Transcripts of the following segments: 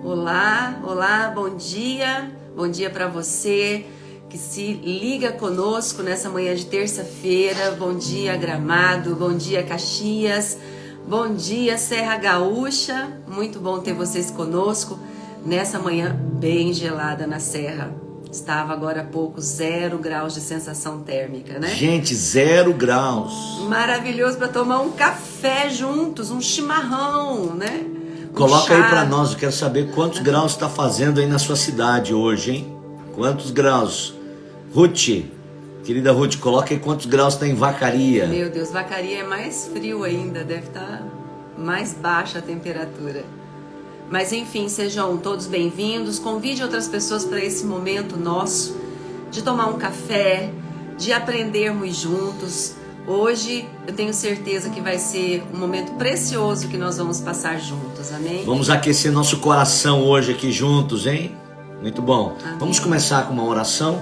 Olá, olá, bom dia para você que se liga conosco nessa manhã de terça-feira. Bom dia Gramado, bom dia Caxias, bom dia Serra Gaúcha, muito bom ter vocês conosco nessa manhã bem gelada na Serra. Estava agora há pouco 0 graus de sensação térmica, né? Gente, 0 graus. Maravilhoso para tomar um café juntos, um chimarrão, né? Coloca aí para nós, eu quero saber quantos graus está fazendo aí na sua cidade hoje, hein? Quantos graus? Ruth, querida Ruth, coloca aí quantos graus está em Vacaria. Meu Deus, Vacaria é mais frio ainda, deve estar mais baixa a temperatura. Mas enfim, sejam todos bem-vindos, convide outras pessoas para esse momento nosso de tomar um café, de aprendermos juntos. Hoje eu tenho certeza que vai ser um momento precioso que nós vamos passar juntos, amém? Vamos aquecer nosso coração hoje aqui juntos, hein? Muito bom. Amém. Vamos começar com uma oração.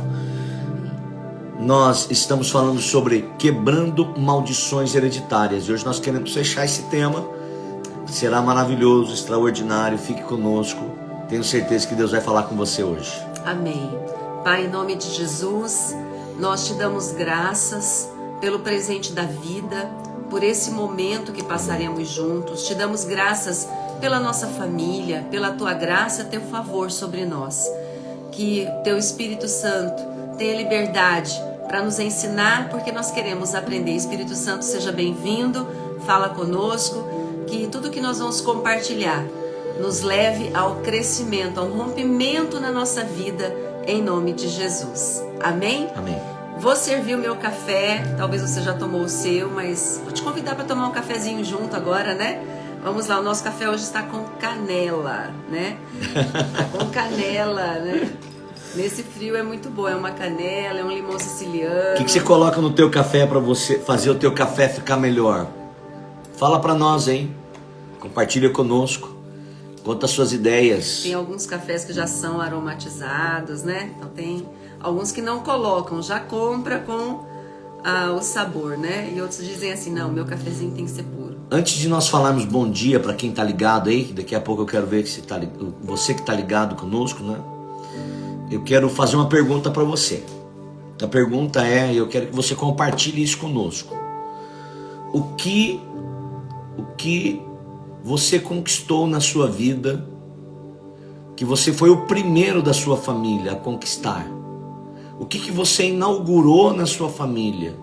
Nós estamos falando sobre quebrando maldições hereditárias e hoje nós queremos fechar esse tema. Será maravilhoso, extraordinário, fique conosco. Tenho certeza que Deus vai falar com você hoje. Amém. Pai, em nome de Jesus, nós te damos graças pelo presente da vida, por esse momento que passaremos juntos. Te damos graças pela nossa família, pela tua graça e teu favor sobre nós. Que teu Espírito Santo tenha liberdade para nos ensinar, porque nós queremos aprender. Espírito Santo, seja bem-vindo, fala conosco. Que tudo que nós vamos compartilhar nos leve ao crescimento, ao rompimento na nossa vida, em nome de Jesus. Amém? Amém. Vou servir o meu café, talvez você já tomou o seu, mas vou te convidar para tomar um cafezinho junto agora, né? Vamos lá, o nosso café hoje está com canela, né? Está com canela, né? Nesse frio é muito bom, é uma canela, é um limão siciliano. O que você coloca no teu café para você fazer o teu café ficar melhor? Fala para nós, hein? Compartilha conosco. Conta as suas ideias. Tem alguns cafés que já são aromatizados, né? Então tem alguns que não colocam, já compra com o sabor, né? E outros dizem assim, não, meu cafezinho tem que ser puro. Antes de nós falarmos bom dia para quem tá ligado aí, daqui a pouco eu quero ver que você que tá ligado conosco, né? Eu quero fazer uma pergunta para você. A pergunta é, eu quero que você compartilhe isso conosco. O que você conquistou na sua vida, que você foi o primeiro da sua família a conquistar? O que você inaugurou na sua família?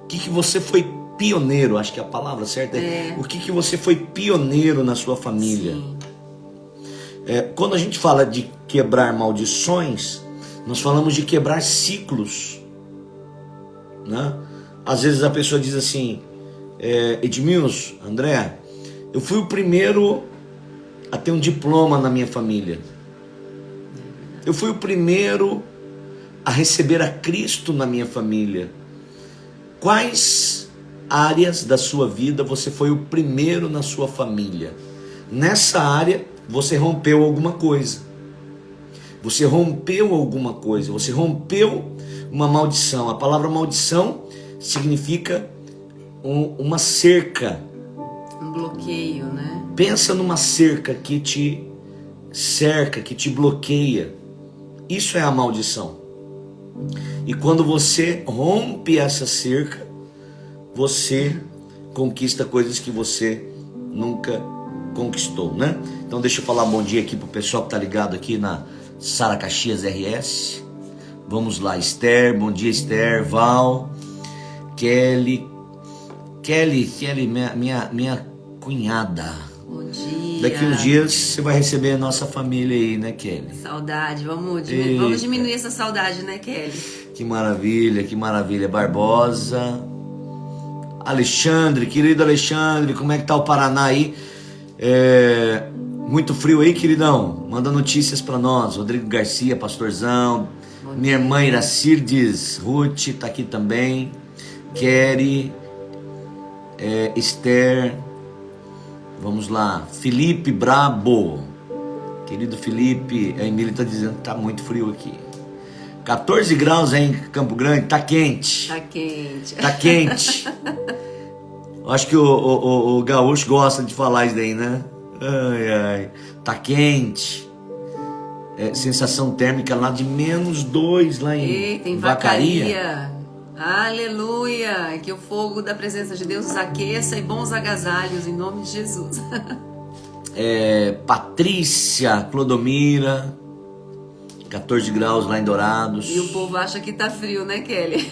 O que você foi pioneiro? Acho que a palavra certa é. O que você foi pioneiro na sua família? Sim. Quando a gente fala de quebrar maldições, nós falamos de quebrar ciclos, né? Às vezes a pessoa diz assim, Edmilson, André, eu fui o primeiro a ter um diploma na minha família. Eu fui o primeiro a receber a Cristo na minha família. Quais áreas da sua vida você foi o primeiro na sua família? Nessa área você rompeu alguma coisa. Você rompeu alguma coisa. Você rompeu uma maldição. A palavra maldição significa uma cerca. Um bloqueio, né? Pensa numa cerca que te cerca, que te bloqueia. Isso é a maldição. E quando você rompe essa cerca, você conquista coisas que você nunca conquistou, né? Então deixa eu falar bom dia aqui pro pessoal que tá ligado aqui na Sara Caxias RS. Vamos lá, Esther, bom dia Esther, Val, Kelly, minha cunhada. Bom dia. Daqui uns dias você vai receber a nossa família aí, né, Kelly? Saudade, vamos diminuir essa saudade, né, Kelly? Que maravilha. Barbosa, Alexandre, querido Alexandre, como é que tá o Paraná aí? Muito frio aí, queridão? Manda notícias pra nós. Rodrigo Garcia, pastorzão. Minha irmã Iracirdes, Ruth tá aqui também. Kelly, Esther, vamos lá, Felipe Brabo, querido Felipe, a Emília está dizendo que tá muito frio aqui, 14 graus aí em Campo Grande, tá quente. Eu acho que o gaúcho gosta de falar isso daí, né? Ai, ai. Tá quente. Sensação térmica lá de -2 lá Eita, em Vacaria. Aleluia. Que o fogo da presença de Deus os aqueça e bons agasalhos, em nome de Jesus. Patrícia, Clodomira, 14 graus lá em Dourados. E o povo acha que tá frio, né, Kelly?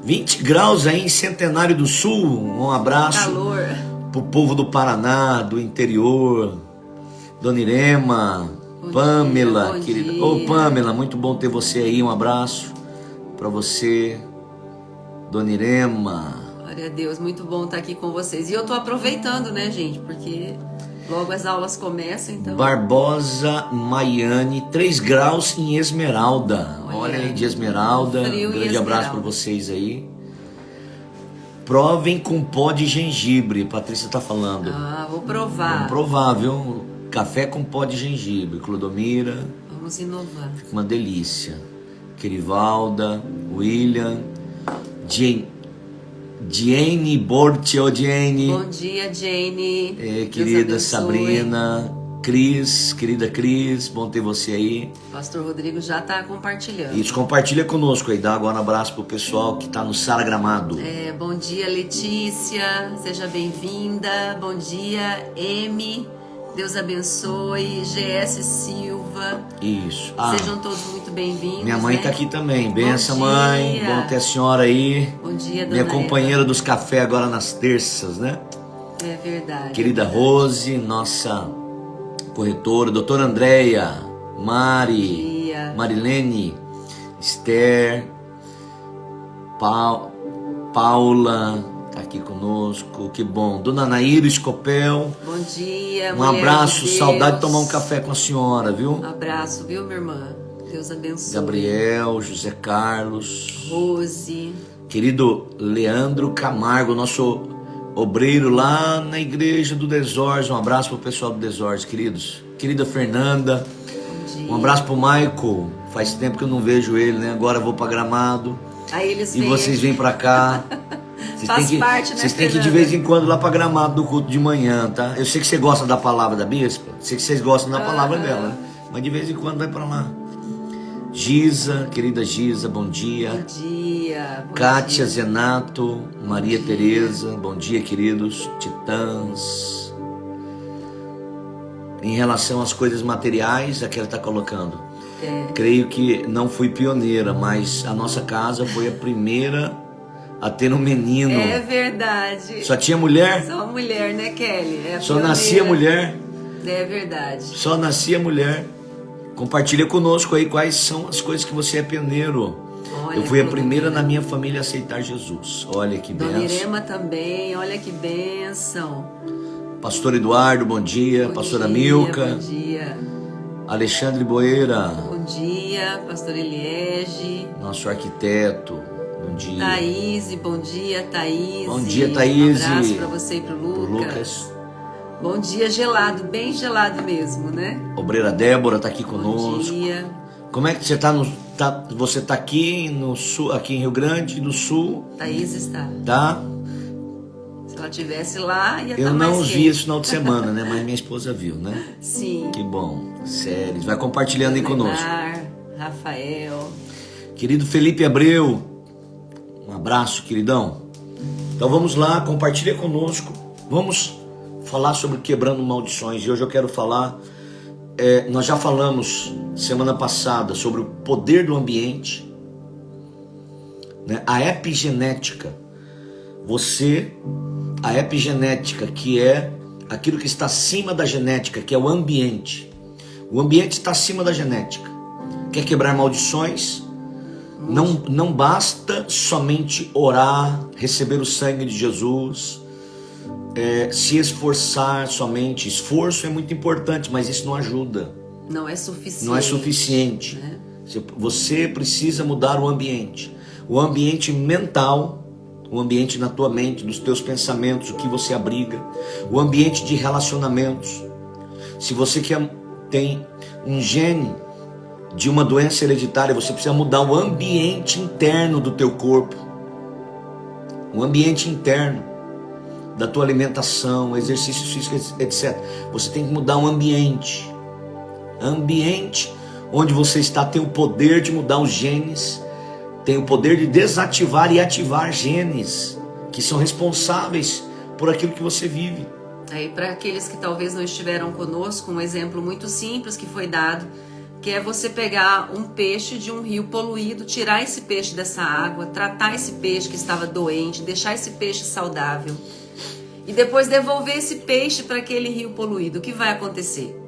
20 graus aí em Centenário do Sul. Um abraço. Calor. Pro povo do Paraná, do interior. Dona Irema, Bom Pamela, dia, querida. dia. Ô, Pamela, muito bom ter você aí. Um abraço pra você, Dona Irema. Glória a Deus, muito bom estar aqui com vocês. E eu tô aproveitando, né, gente? Porque logo as aulas começam, então. Barbosa Maiane, 3 graus em Esmeralda. Olha aí de Esmeralda. Frio Um em grande abraço para Esmeralda. vocês aí. Provem com pó de gengibre, Patrícia tá falando. Ah, vou provar. Vamos provar, viu? Café com pó de gengibre, Clodomira. Vamos inovar. Fica uma delícia. Querivalda, William, Jane Bortio, Jane. Bom dia, Jane. Deus Querida abençoe. Sabrina, Cris, querida Cris, bom ter você aí. Pastor Rodrigo já tá compartilhando. Isso, compartilha conosco aí, dá agora um abraço pro pessoal que tá no Sara Gramado. Bom dia, Letícia, seja bem-vinda. Bom dia, M. Deus abençoe. GS Silva. Isso. Sejam todos muito bem-vindos. Minha mãe né? tá aqui também. Benção, Bom mãe. dia. Bom ter a senhora aí. Bom dia, dona Minha companheira Eva. dos cafés agora nas terças, né? É verdade. Querida Rose, nossa corretora, doutora Andréia, Mari, dia. Marilene, Esther, Paula, tá aqui conosco, que bom. Dona Naíra Escopel, Bom dia, um mulher abraço, de Deus. saudade de tomar um café com a senhora, viu? Um abraço, viu, minha irmã? Deus abençoe. Gabriel, José Carlos, Rose. querido Leandro Camargo, nosso obreiro lá na igreja do Desores. Um abraço pro pessoal do Desores, queridos. Querida Fernanda, Bom dia. um abraço pro Michael. Faz tempo que eu não vejo ele, né? Agora eu vou pra Gramado Aí eles e vocês vêm pra cá. Vocês Faz têm que, parte, né, vocês têm que ir de Fernanda? vez em quando lá pra Gramado do culto de manhã, tá? Eu sei que você gosta da palavra da bispa, sei que vocês gostam da palavra dela, né? Mas de vez em quando vai pra lá. Gisa, querida Gisa, bom dia. Bom dia. Bom Kátia dia. Zenato, Maria dia. Tereza, bom dia, queridos titãs. Em relação às coisas materiais, aqui ela está colocando. Creio que não fui pioneira, mas a nossa casa foi a primeira a ter um menino. É verdade. Só tinha mulher? Só mulher, né, Kelly? É a Só pioneira. nascia mulher? É verdade. Só nascia mulher. Compartilha conosco aí quais são as coisas que você é pioneiro. Olha, Eu fui a Clodomira. primeira na minha família a aceitar Jesus. Olha que Dona benção. Irema também, olha que bênção. Pastor Eduardo, bom dia. Bom Pastora dia, Milka. Bom dia. Alexandre Boeira, Bom dia, Pastor Eliege. nosso arquiteto. Bom dia. Thaís, bom dia, Thaís. Bom dia, Thaís. Um abraço pra você e pro Pro Lucas. Bom dia, gelado, bem gelado mesmo, né? Obreira Débora tá aqui Bom conosco. dia. Como é que você tá você tá aqui no sul, aqui em Rio Grande do Sul, Thaís está. tá? Se ela estivesse lá, ia Eu estar mais não vi quente. esse final de semana, né? Mas minha esposa viu, né? Sim. Que bom. Sério. Vai compartilhando aí conosco. Neymar, Rafael. Querido Felipe Abreu, um abraço, queridão. Então vamos lá, compartilha conosco. Vamos falar sobre quebrando maldições. E hoje eu quero falar, nós já falamos semana passada sobre o poder do ambiente, né? A epigenética. A epigenética, que é aquilo que está acima da genética, que é o ambiente. O ambiente está acima da genética. Quer quebrar maldições? Não basta somente orar, receber o sangue de Jesus, se esforçar somente. Esforço é muito importante, mas isso não ajuda. Não é suficiente. Não é suficiente. Né? Você precisa mudar o ambiente. O ambiente mental, o ambiente na tua mente, dos teus pensamentos, o que você abriga. O ambiente de relacionamentos. Se você tem um gene de uma doença hereditária, você precisa mudar o ambiente interno do teu corpo. O ambiente interno. da tua alimentação, exercícios físicos, etc. Você tem que mudar o ambiente. Ambiente onde você está tem o poder de mudar os genes, tem o poder de desativar e ativar genes que são responsáveis por aquilo que você vive. Aí, para aqueles que talvez não estiveram conosco, um exemplo muito simples que foi dado, que é você pegar um peixe de um rio poluído, tirar esse peixe dessa água, tratar esse peixe que estava doente, deixar esse peixe saudável e depois devolver esse peixe para aquele rio poluído. O que vai acontecer?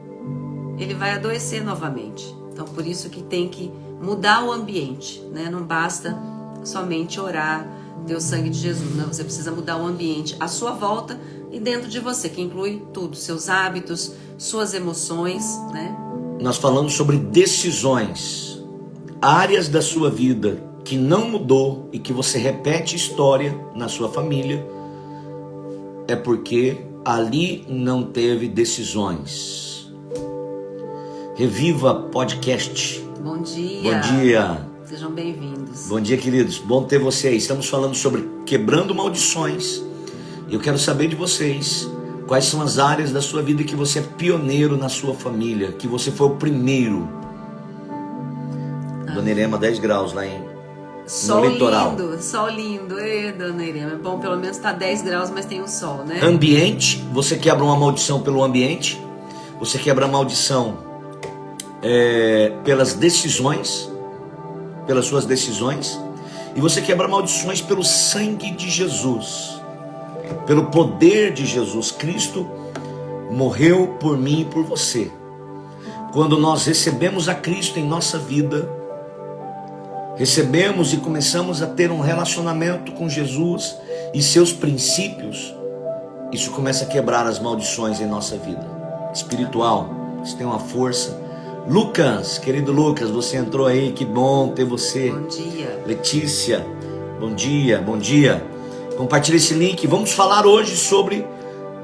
Ele vai adoecer novamente. Então, por isso que tem que mudar o ambiente, né? Não basta somente orar, ter o sangue de Jesus, né? Você precisa mudar o ambiente à sua volta e dentro de você, que inclui tudo, seus hábitos, suas emoções, né? Nós falamos sobre decisões, áreas da sua vida que não mudou e que você repete história na sua família, é porque ali não teve decisões. Reviva Podcast. Bom dia. Bom dia. Sejam bem-vindos. Bom dia, queridos. Bom ter você aí. Estamos falando sobre quebrando maldições. Eu quero saber de vocês, quais são as áreas da sua vida que você é pioneiro na sua família, que você foi o primeiro. Dona Irema, 10 graus lá sol no litoral. Lindo, sol lindo. Ei, Dona Irema, é bom, pelo menos tá 10 graus, mas tem o sol, né? Ambiente, você quebra uma maldição pelo ambiente, você quebra a maldição pelas decisões, pelas suas decisões, e você quebra maldições pelo sangue de Jesus, pelo poder de Jesus. Cristo morreu por mim e por você. Quando nós recebemos a Cristo em nossa vida, recebemos e começamos a ter um relacionamento com Jesus e seus princípios, isso começa a quebrar as maldições em nossa vida espiritual. Isso tem uma força. Lucas, querido Lucas, você entrou aí, que bom ter você. Bom dia. Letícia, bom dia, bom dia. Compartilhe esse link. Vamos falar hoje sobre,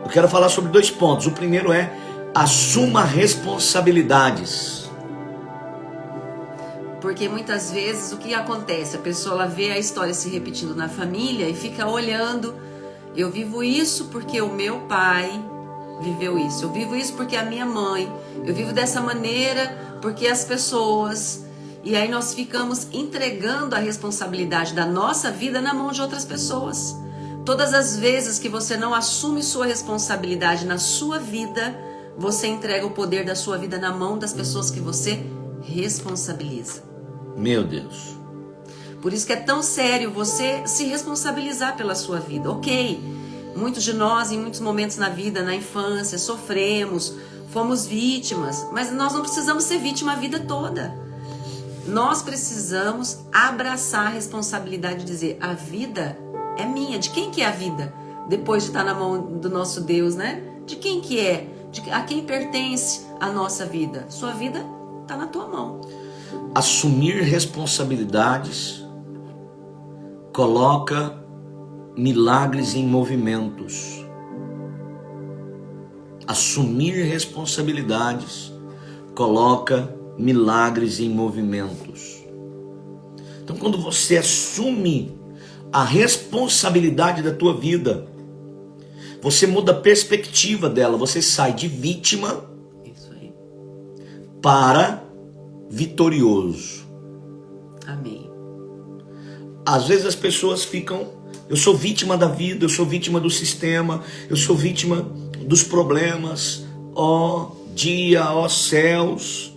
eu quero falar sobre 2 pontos. O primeiro é: assuma responsabilidades. Porque muitas vezes o que acontece? A pessoa ela vê a história se repetindo na família e fica olhando. Eu vivo isso porque o meu pai viveu isso. Eu vivo isso porque a minha mãe. Eu vivo dessa maneira porque as pessoas. E aí nós ficamos entregando a responsabilidade da nossa vida na mão de outras pessoas. Todas as vezes que você não assume sua responsabilidade na sua vida, você entrega o poder da sua vida na mão das pessoas que você responsabiliza. Meu Deus. Por isso que é tão sério você se responsabilizar pela sua vida. Ok, muitos de nós em muitos momentos na vida, na infância, sofremos, fomos vítimas, mas nós não precisamos ser vítima a vida toda. Nós precisamos abraçar a responsabilidade de dizer: a vida é minha. De quem que é a vida? Depois de estar na mão do nosso Deus, né? De quem que é? A quem pertence a nossa vida? Sua vida está na tua mão. Assumir responsabilidades coloca milagres em movimentos. Assumir responsabilidades coloca milagres em movimentos. Então, quando você assume a responsabilidade da tua vida, você muda a perspectiva dela. Você sai de vítima para vitorioso. Amém. Às vezes as pessoas ficam: eu sou vítima da vida, eu sou vítima do sistema, eu sou vítima dos problemas. Ó dia, ó céus,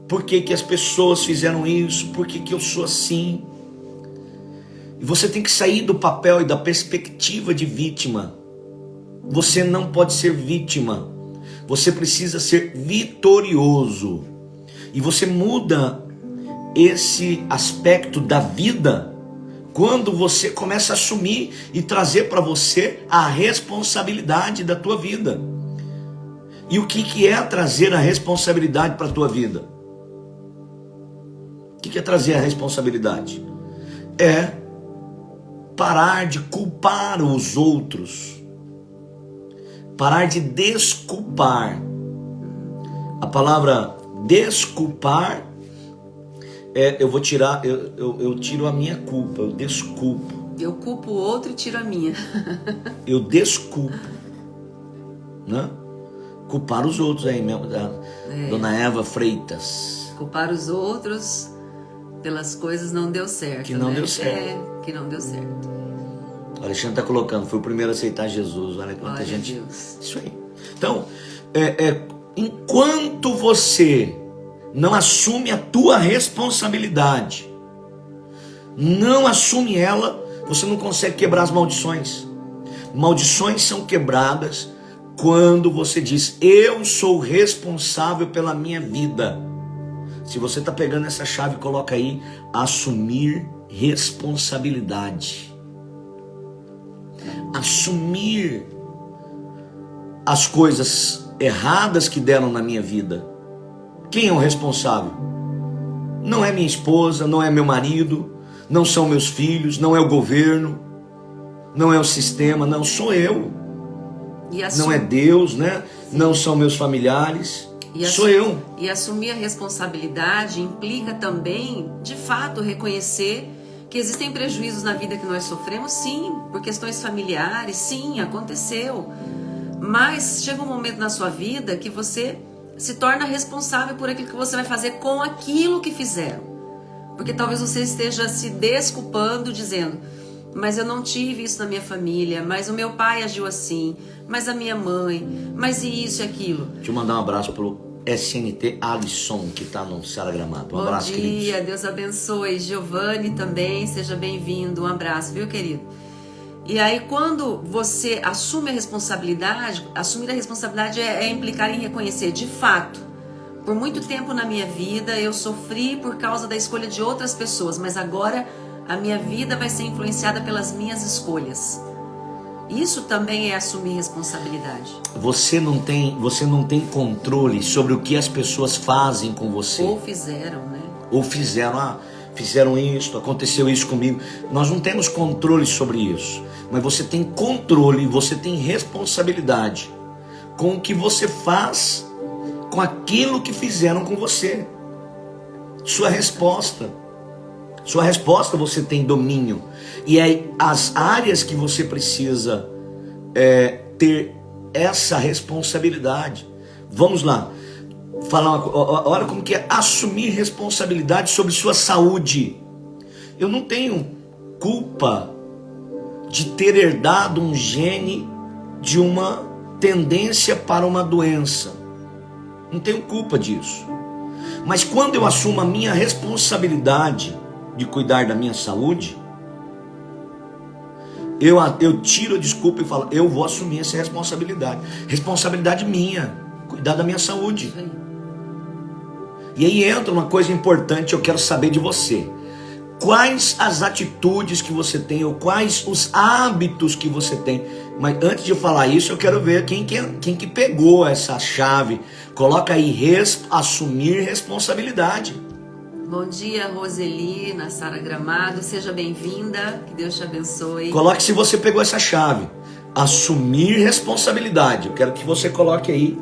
por que que as pessoas fizeram isso? Por que que eu sou assim? E você tem que sair do papel e da perspectiva de vítima. Você não pode ser vítima. Você precisa ser vitorioso. E você muda esse aspecto da vida quando você começa a assumir e trazer para você a responsabilidade da tua vida. E o que é trazer a responsabilidade para a tua vida? O que é trazer a responsabilidade? É parar de culpar os outros. Parar de desculpar. A palavra desculpar eu tiro a minha culpa, eu desculpo. Eu culpo o outro e tiro a minha. Eu desculpo, né? Culpar os outros aí mesmo, Dona Eva Freitas. Culpar os outros pelas coisas não deu certo. Que não deu certo. Que não deu certo. O Alexandre está colocando, foi o primeiro a aceitar Jesus. Olha quanta gente. Deus. Isso aí. Então, enquanto você não assume a tua responsabilidade, não assume ela, você não consegue quebrar as maldições. Maldições são quebradas quando você diz: eu sou responsável pela minha vida. Se você está pegando essa chave, coloca aí: assumir responsabilidade. Assumir as coisas erradas que deram na minha vida. Quem é o responsável? Não é minha esposa, não é meu marido, não são meus filhos, não é o governo, não é o sistema, não, sou eu. Não é Deus, né? Não são meus familiares, sou eu. E assumir a responsabilidade implica também, de fato, reconhecer que existem prejuízos na vida que nós sofremos, sim, por questões familiares, sim, aconteceu. Mas chega um momento na sua vida que você se torna responsável por aquilo que você vai fazer com aquilo que fizeram. Porque talvez você esteja se desculpando, dizendo: mas eu não tive isso na minha família, mas o meu pai agiu assim, mas a minha mãe, mas isso e aquilo. Deixa eu mandar um abraço pro SNT Alisson, que está no Ceará Gramado. Um abraço, querido. Bom dia, Deus abençoe. Giovanni também, seja bem-vindo. Um abraço, viu, querido? E aí, quando você assume a responsabilidade, assumir a responsabilidade é implicar em reconhecer, de fato, por muito tempo na minha vida eu sofri por causa da escolha de outras pessoas, mas agora a minha vida vai ser influenciada pelas minhas escolhas. Isso também é assumir responsabilidade. Você não tem controle sobre o que as pessoas fazem com você. Ou fizeram, né? Ou fizeram isso, aconteceu isso comigo. Nós não temos controle sobre isso. Mas você tem controle, você tem responsabilidade com o que você faz com aquilo que fizeram com você. Sua resposta você tem domínio. E aí as áreas que você precisa ter essa responsabilidade. Vamos lá. Olha como que é assumir responsabilidade sobre sua saúde. Eu não tenho culpa de ter herdado um gene de uma tendência para uma doença. Não tenho culpa disso. Mas quando eu assumo a minha responsabilidade de cuidar da minha saúde, eu tiro a desculpa e falo: eu vou assumir essa responsabilidade. Responsabilidade minha, cuidar da minha saúde. E aí entra uma coisa importante, eu quero saber de você. Quais as atitudes que você tem, ou quais os hábitos que você tem. Mas antes de falar isso, eu quero ver quem que pegou essa chave. Coloca aí: assumir responsabilidade. Bom dia, Roseli, na Sara Gramado. Seja bem-vinda, que Deus te abençoe. Coloque se você pegou essa chave. Assumir responsabilidade. Eu quero que você coloque aí,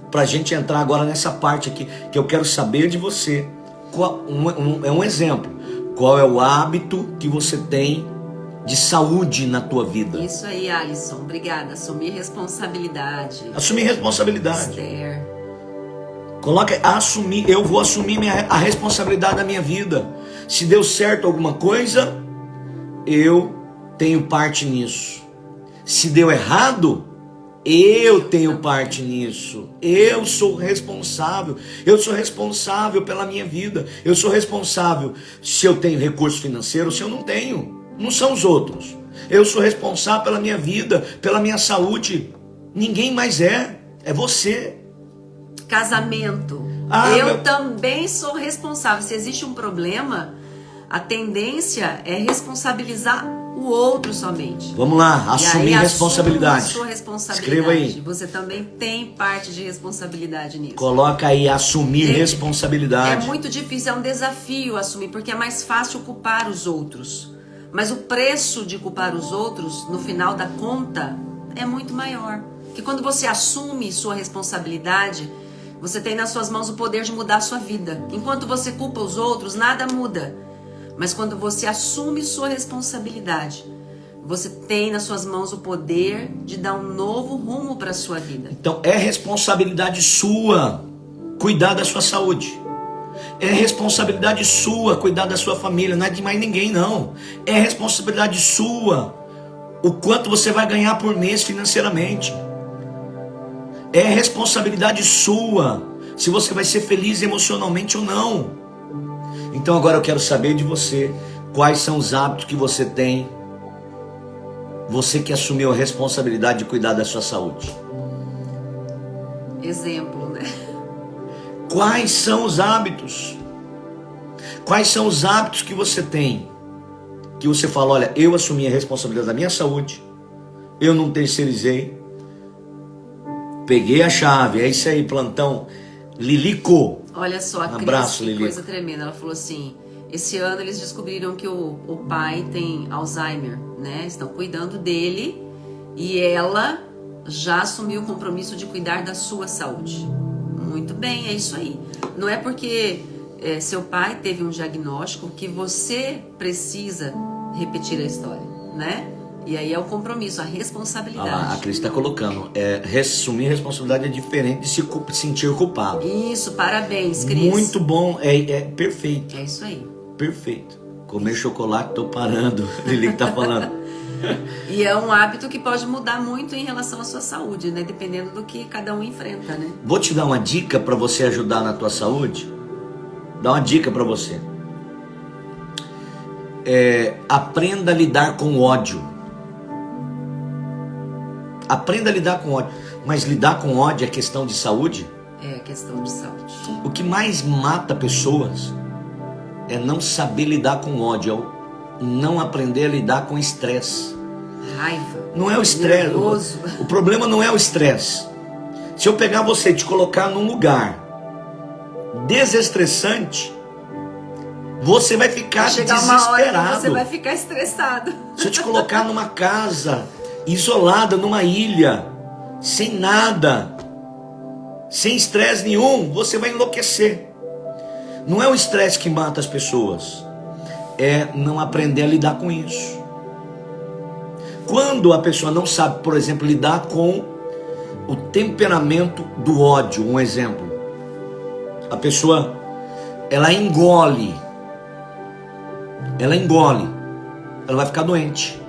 pra gente entrar agora nessa parte aqui, que eu quero saber de você. É um exemplo. Qual é o hábito que você tem de saúde na tua vida? Isso aí, Alisson. Obrigada. Assumir responsabilidade. Assumir responsabilidade. Esther. Coloca assumir. Eu vou assumir a responsabilidade da minha vida. Se deu certo alguma coisa, eu tenho parte nisso. Se deu errado, eu tenho parte nisso. Eu sou responsável. Eu sou responsável pela minha vida. Eu sou responsável se eu tenho recurso financeiro, se eu não tenho. Não são os outros. Eu sou responsável pela minha vida, pela minha saúde. Ninguém mais é. É você. Casamento. Eu também sou responsável. Se existe um problema, a tendência é responsabilizar o outro somente. Vamos lá, assumir responsabilidade. A sua responsabilidade. Escreva aí. Você também tem parte de responsabilidade nisso. Coloca aí, assumir responsabilidade. É muito difícil, é um desafio assumir, porque é mais fácil culpar os outros. Mas o preço de culpar os outros, no final da conta, é muito maior. Porque quando você assume sua responsabilidade, você tem nas suas mãos o poder de mudar a sua vida. Enquanto você culpa os outros, nada muda. Mas quando você assume sua responsabilidade, você tem nas suas mãos o poder de dar um novo rumo para a sua vida. Então é responsabilidade sua cuidar da sua saúde. É responsabilidade sua cuidar da sua família, não é de mais ninguém não. É responsabilidade sua o quanto você vai ganhar por mês financeiramente. É responsabilidade sua se você vai ser feliz emocionalmente ou não. Então agora eu quero saber de você, quais são os hábitos que você tem, você que assumiu a responsabilidade de cuidar da sua saúde. Exemplo, né? Quais são os hábitos? Quais são os hábitos que você tem? Que você fala, olha, eu assumi a responsabilidade da minha saúde, eu não terceirizei, peguei a chave, é isso aí, plantão. Lilico. Olha só, a Cris, que coisa tremenda. Ela falou assim, esse ano eles descobriram que o pai tem Alzheimer, né? Estão cuidando dele e ela já assumiu o compromisso de cuidar da sua saúde. Muito bem, é isso aí. Não é porque seu pai teve um diagnóstico que você precisa repetir a história, né? E aí é o compromisso, a responsabilidade. A Cris está colocando, assumir responsabilidade é diferente de se sentir culpado. Isso, parabéns, Cris. Muito bom, é perfeito. É isso aí. Perfeito. Comer chocolate, tô parando. Lili que tá falando. E é um hábito que pode mudar muito em relação à sua saúde, né? Dependendo do que cada um enfrenta, né? Vou te dar uma dica para você ajudar na tua saúde. Dar uma dica para você. Aprenda a lidar com o ódio. Aprenda a lidar com ódio. Mas lidar com ódio é questão de saúde? É questão de saúde. O que mais mata pessoas é não saber lidar com ódio, é não aprender a lidar com estresse. Raiva. Não é o estresse. O problema não é o estresse. Se eu pegar você e te colocar num lugar desestressante, você vai ficar desesperado. Uma hora que você vai ficar estressado. Se eu te colocar numa casa isolada, numa ilha, sem nada, sem estresse nenhum, você vai enlouquecer. Não é o estresse que mata as pessoas, é não aprender a lidar com isso. Quando a pessoa não sabe, por exemplo, lidar com o temperamento do ódio, um exemplo, a pessoa, ela engole, ela vai ficar doente.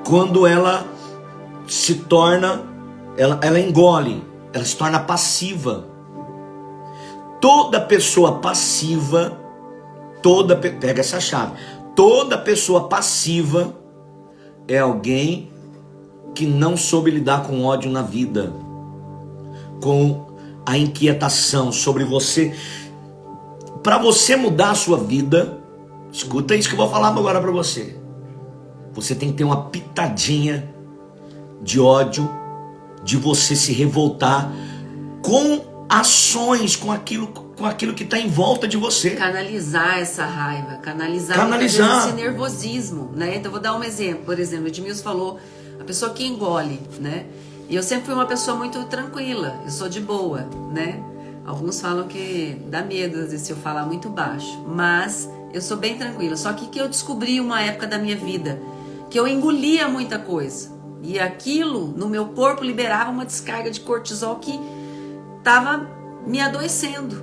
Quando ela se torna, ela engole, ela se torna passiva. Toda pessoa passiva, pega essa chave, toda pessoa passiva é alguém que não soube lidar com ódio na vida, com a inquietação sobre você. Para você mudar a sua vida, escuta isso que eu vou falar agora para você. Você tem que ter uma pitadinha de ódio, de você se revoltar com ações, com aquilo que está em volta de você. Canalizar essa raiva, canalizar esse nervosismo, né? Então eu vou dar um exemplo. Por exemplo, o Edmilson falou, a pessoa que engole, né? E eu sempre fui uma pessoa muito tranquila, eu sou de boa, né? Alguns falam que dá medo, às vezes, se eu falar muito baixo, mas eu sou bem tranquila. Só que eu descobri uma época da minha vida que eu engolia muita coisa. E aquilo, no meu corpo, liberava uma descarga de cortisol que estava me adoecendo.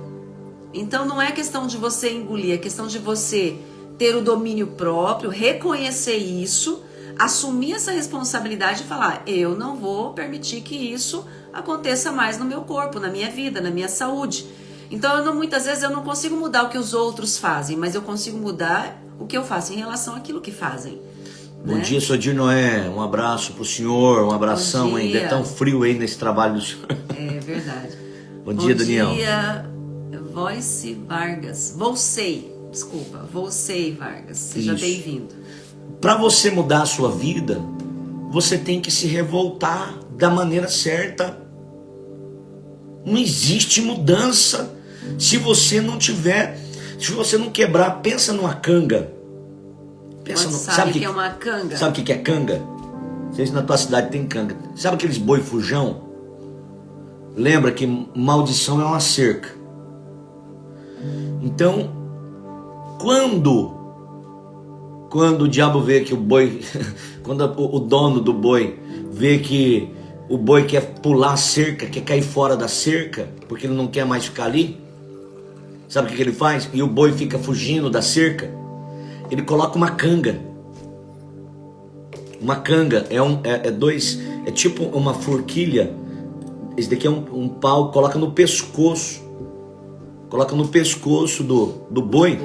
Então não é questão de você engolir, é questão de você ter o domínio próprio, reconhecer isso, assumir essa responsabilidade e falar, eu não vou permitir que isso aconteça mais no meu corpo, na minha vida, na minha saúde. Então muitas vezes eu não consigo mudar o que os outros fazem, mas eu consigo mudar o que eu faço em relação àquilo que fazem. Bom dia, Sodir Noé, um abraço pro senhor, um abração ainda, é tão frio aí nesse trabalho do senhor. É verdade. Bom dia, Daniel. Bom dia, Voice Vargas, Volcei Vargas, seja bem-vindo. Para você mudar a sua vida, você tem que se revoltar da maneira certa. Não existe mudança se você não tiver, se você não quebrar. Pensa numa canga. Sabe o que é uma canga? Sabe o que é canga? Não sei se na tua cidade tem canga. Sabe aqueles boi fujão? Lembra que maldição é uma cerca. Então, quando o diabo vê que o boi, quando o dono do boi vê que o boi quer pular a cerca, quer cair fora da cerca, porque ele não quer mais ficar ali, sabe o que ele faz? E o boi fica fugindo da cerca, ele coloca uma canga. Uma canga é tipo uma forquilha. Esse daqui é um pau, coloca no pescoço do boi.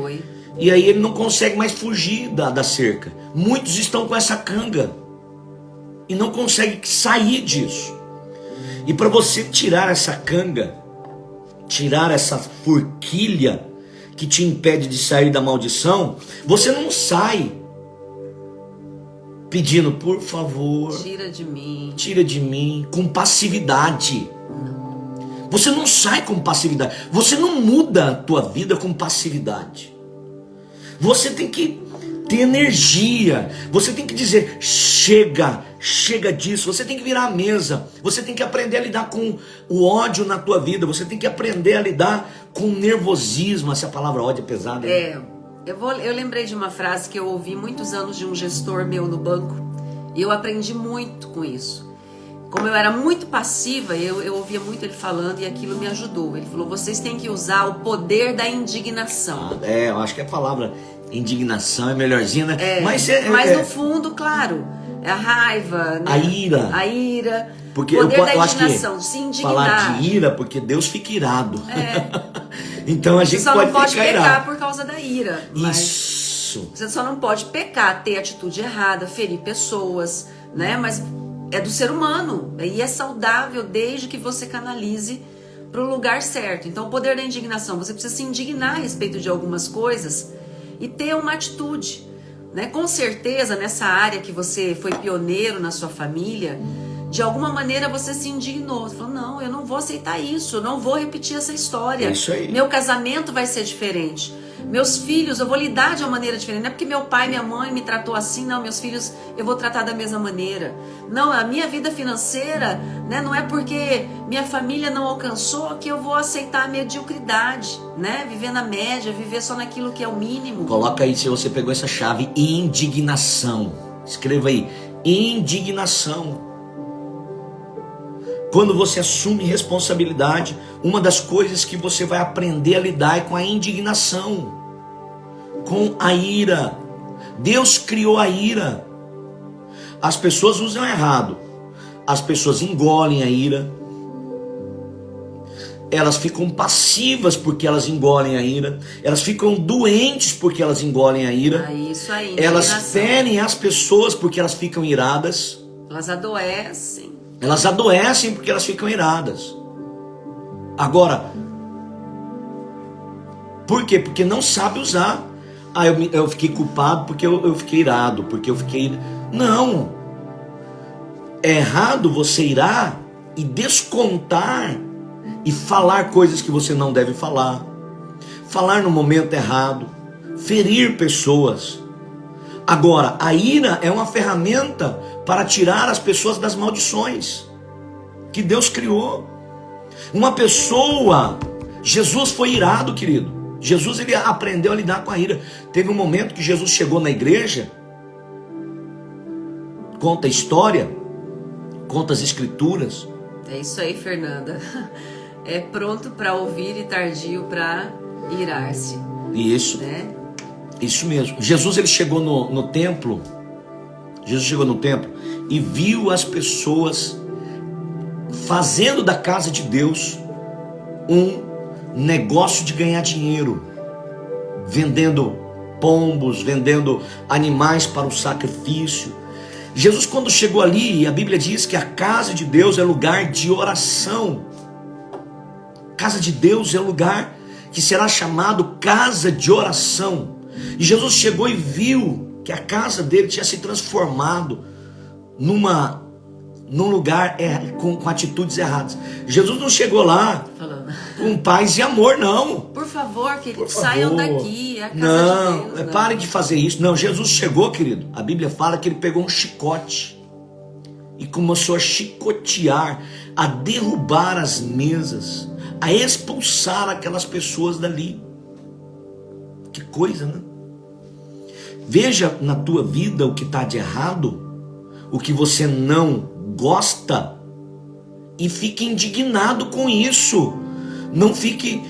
E aí ele não consegue mais fugir da cerca. Muitos estão com essa canga e não conseguem sair disso. E para você tirar essa canga, tirar essa forquilha que te impede de sair da maldição, você não sai pedindo, por favor, tira de mim, com passividade. Você não sai com passividade. Você não muda a tua vida com passividade. Você tem que ter energia. Você tem que dizer, chega disso. Você tem que virar a mesa. Você tem que aprender a lidar com o ódio na tua vida. Você tem que aprender a lidar com o nervosismo. Essa palavra ódio é pesada. Eu lembrei de uma frase que eu ouvi muitos anos de um gestor meu no banco. E eu aprendi muito com isso. Como eu era muito passiva, eu ouvia muito ele falando e aquilo me ajudou. Ele falou, vocês têm que usar o poder da indignação. Eu acho que a palavra indignação é melhorzinha, né? Mas no fundo, claro, é a raiva, né? A ira. Porque poder da eu acho indignação, que se indignar. Falar de ira, porque Deus fica irado. Então a gente você só não pode ficar pecar irado por causa da ira. Isso. Você só não pode pecar, ter atitude errada, ferir pessoas, né? Mas é do ser humano e é saudável desde que você canalize para o lugar certo. Então o poder da indignação, você precisa se indignar a respeito de algumas coisas e ter uma atitude, né? Com certeza nessa área que você foi pioneiro na sua família, de alguma maneira você se indignou. Você falou, não, eu não vou aceitar isso, eu não vou repetir essa história. É isso aí. Meu casamento vai ser diferente. Meus filhos, eu vou lidar de uma maneira diferente. Não é porque meu pai e minha mãe me tratou assim, não, meus filhos eu vou tratar da mesma maneira. Não, a minha vida financeira, né, não é porque minha família não alcançou que eu vou aceitar a mediocridade, né? Viver na média, viver só naquilo que é o mínimo. Coloca aí, se você pegou essa chave, indignação. Escreva aí, indignação. Quando você assume responsabilidade, uma das coisas que você vai aprender a lidar é com a indignação, com a ira. Deus criou a ira. As pessoas usam errado. As pessoas engolem a ira. Elas ficam passivas porque elas engolem a ira. Elas ficam doentes porque elas engolem a ira. Isso aí, elas ferem as pessoas porque elas ficam iradas. Elas adoecem. Elas adoecem porque elas ficam iradas. Agora, por quê? Porque não sabe usar. Eu fiquei culpado porque eu fiquei irado, porque eu fiquei... Não. É errado você irar e descontar e falar coisas que você não deve falar. Falar no momento errado. Ferir pessoas. Agora, a ira é uma ferramenta para tirar as pessoas das maldições que Deus criou. Uma pessoa, Jesus foi irado, querido. Jesus, ele aprendeu a lidar com a ira. Teve um momento que Jesus chegou na igreja, conta a história, conta as escrituras. É isso aí, Fernanda. É pronto para ouvir e tardio para irar-se. Isso, né? Isso mesmo. Jesus, ele chegou no templo. Jesus chegou no templo e viu as pessoas fazendo da casa de Deus um negócio de ganhar dinheiro, vendendo pombos, vendendo animais para o sacrifício. Jesus, quando chegou ali, a Bíblia diz que a casa de Deus é lugar de oração. Casa de Deus é lugar que será chamado casa de oração. E Jesus chegou e viu que a casa dele tinha se transformado num lugar com atitudes erradas. Jesus não chegou lá com paz e amor, não. Por favor, querido, saiam daqui. É a casa não, de Deus, parem de fazer isso. Não, Jesus chegou, querido. A Bíblia fala que ele pegou um chicote e começou a chicotear, a derrubar as mesas, a expulsar aquelas pessoas dali. Que coisa, né? Veja na tua vida o que está de errado, o que você não gosta, e fique indignado com isso. Não fique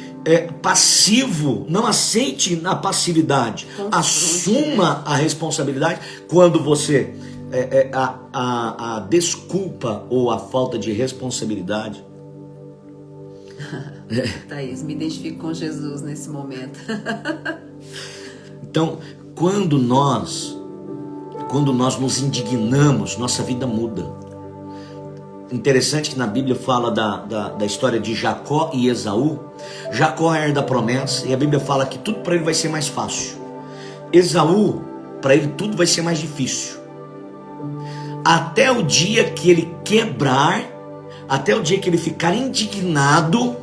passivo, não aceite a passividade. Assuma a responsabilidade. Quando você a desculpa ou a falta de responsabilidade. Thaís, me identifico com Jesus nesse momento. Então, quando nós nos indignamos, nossa vida muda. Interessante que na Bíblia fala da história de Jacó e Esaú. Jacó é da promessa, e a Bíblia fala que tudo para ele vai ser mais fácil. Esaú, para ele tudo vai ser mais difícil. Até o dia que ele quebrar, até o dia que ele ficar indignado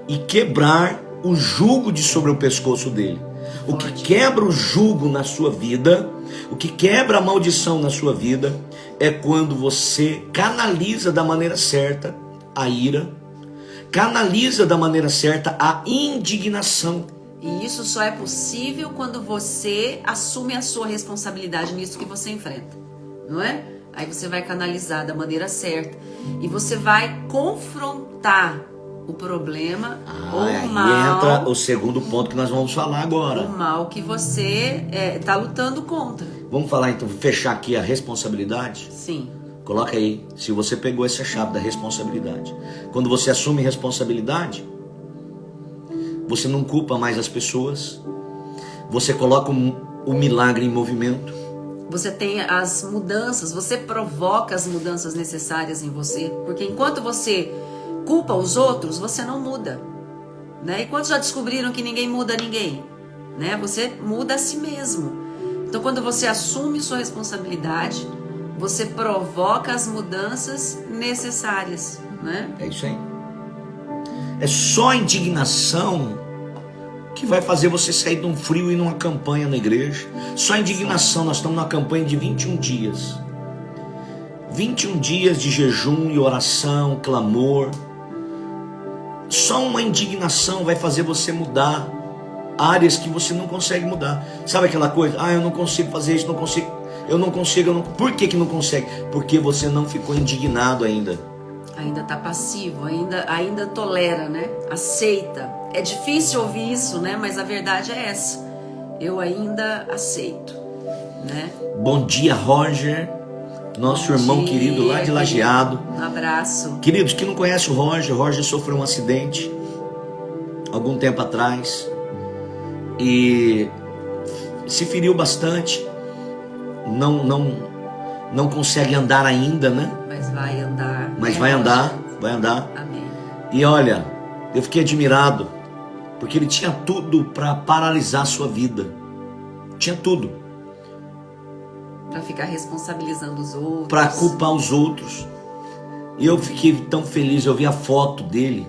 e quebrar o jugo de sobre o pescoço dele. O que quebra o jugo na sua vida, o que quebra a maldição na sua vida, é quando você canaliza da maneira certa a ira, canaliza da maneira certa a indignação. E isso só é possível quando você assume a sua responsabilidade nisso que você enfrenta, não é? Aí você vai canalizar da maneira certa e você vai confrontar o problema ou o mal. Aí entra o segundo ponto que nós vamos falar agora. O mal que você está lutando contra. Vamos falar então, fechar aqui a responsabilidade? Sim. Coloca aí, se você pegou essa chave da responsabilidade. Quando você assume responsabilidade, você não culpa mais as pessoas, você coloca o milagre em movimento. Você tem as mudanças, você provoca as mudanças necessárias em você, porque enquanto você culpa os outros, você não muda, né? E quantos já descobriram que ninguém muda ninguém, né? Você muda a si mesmo. Então, quando você assume sua responsabilidade, você provoca as mudanças necessárias, né? É isso aí. É só a indignação que vai fazer você sair de um frio e ir numa campanha na igreja. Só a indignação. Nós estamos numa campanha de 21 dias. 21 dias de jejum e oração, clamor. Só uma indignação vai fazer você mudar áreas que você não consegue mudar. Sabe aquela coisa? Eu não consigo fazer isso, eu não consigo. Por que não consegue? Porque você não ficou indignado ainda. Ainda está passivo, ainda tolera, né? Aceita. É difícil ouvir isso, né? Mas a verdade é essa. Eu ainda aceito, né? Bom dia, Roger. Nosso irmão querido lá de Lajeado. Um abraço. Queridos, que não conhece o Roger sofreu um acidente algum tempo atrás e se feriu bastante. Não consegue andar ainda, né? Mas vai andar. Mas vai andar. Amém. E olha, eu fiquei admirado, porque ele tinha tudo para paralisar a sua vida. Tinha tudo. Para ficar responsabilizando os outros. Para culpar os outros. E eu fiquei tão feliz, eu vi a foto dele.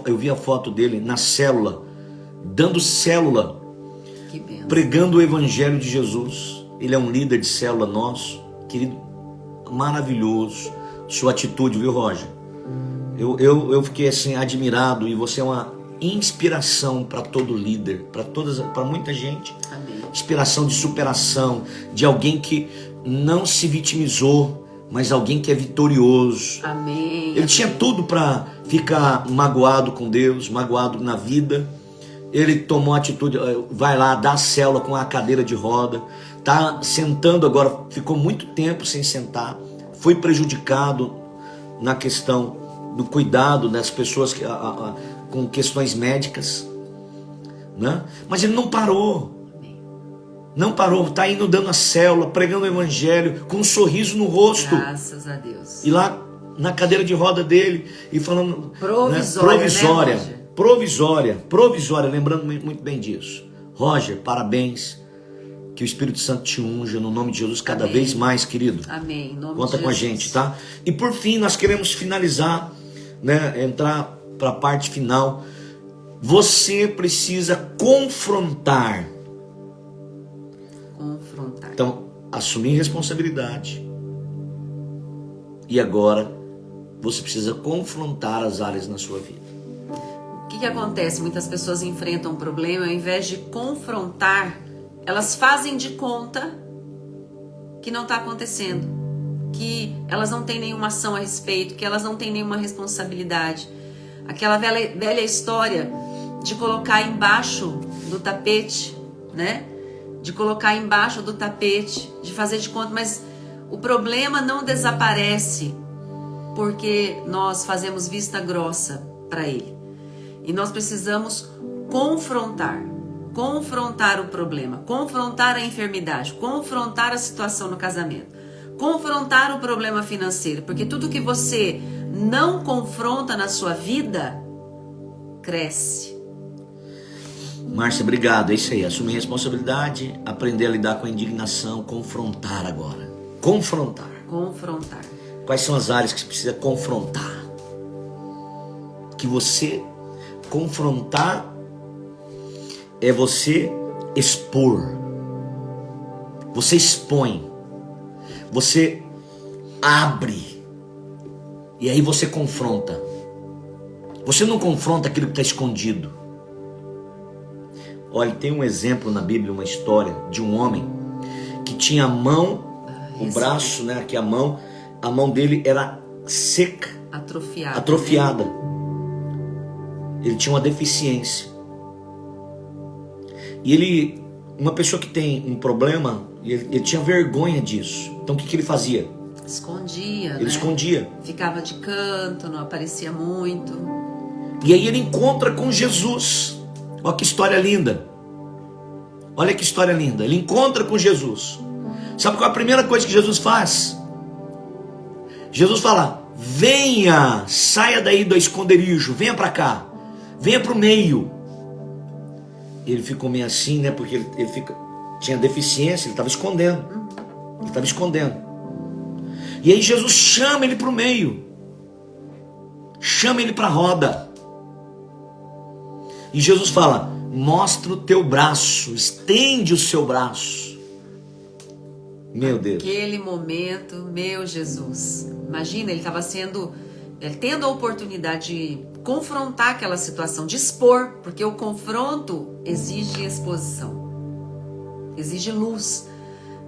Eu vi a foto dele na célula, dando célula, que bênção. Pregando o evangelho de Jesus. Ele é um líder de célula nosso, querido, maravilhoso. Sua atitude, viu, Roger? Eu fiquei assim admirado, e você é uma inspiração para todo líder, para muita gente. Amém. Inspiração de superação, de alguém que não se vitimizou, mas alguém que é vitorioso. Amém. Ele tinha tudo para ficar magoado com Deus, magoado na vida. Ele tomou atitude, vai lá, dá a célula com a cadeira de roda, tá sentando agora, ficou muito tempo sem sentar, foi prejudicado na questão do cuidado das pessoas com questões médicas, né? Mas ele não parou. Não parou, está indo dando a célula, pregando o evangelho, com um sorriso no rosto. Graças a Deus. E lá na cadeira de roda dele, e falando... Provisória, né, provisória, lembrando muito bem disso. Roger, parabéns, que o Espírito Santo te unja no nome de Jesus cada Amém. Vez mais, querido. Amém. Em nome Conta de com a Jesus. gente, tá? E por fim, nós queremos finalizar, né, entrar para a parte final. Você precisa confrontar. Então, assumir responsabilidade. E agora, você precisa confrontar as áreas na sua vida. O que acontece? Muitas pessoas enfrentam um problema, ao invés de confrontar, elas fazem de conta que não está acontecendo, que elas não têm nenhuma ação a respeito, que elas não têm nenhuma responsabilidade. Aquela velha história de colocar embaixo do tapete, né? De colocar embaixo do tapete, de fazer de conta, mas o problema não desaparece porque nós fazemos vista grossa para ele. E nós precisamos confrontar o problema, confrontar a enfermidade, confrontar a situação no casamento, confrontar o problema financeiro, porque tudo que você não confronta na sua vida, cresce. Márcia, obrigado, é isso aí, assumir responsabilidade, aprender a lidar com a indignação, confrontar agora, confrontar. Quais são as áreas que você precisa confrontar? Que você confrontar é você expor. Você expõe. Você abre. E aí você confronta. Você não confronta aquilo que está escondido. Olha, tem um exemplo na Bíblia, uma história de um homem que tinha a mão, o braço, né, aqui a mão dele era seca, atrofiada. Né? Ele tinha uma deficiência. E uma pessoa que tem um problema, ele tinha vergonha disso. Então o que ele fazia? Escondia, Ele escondia. Ficava de canto, não aparecia muito. E aí ele encontra com Jesus. Olha que história linda. Olha que história linda. Ele encontra com Jesus. Sabe qual é a primeira coisa que Jesus faz? Jesus fala: venha, saia daí do esconderijo, venha para cá, venha para o meio. Ele ficou meio assim, né? Porque ele tinha deficiência, ele estava escondendo. E aí Jesus chama ele para o meio, chama ele para a roda. E Jesus fala: mostra o teu braço, estende o seu braço. Meu Deus. Aquele momento, meu Jesus. Imagina, ele estava tendo a oportunidade de confrontar aquela situação, de expor, porque o confronto exige exposição, exige luz,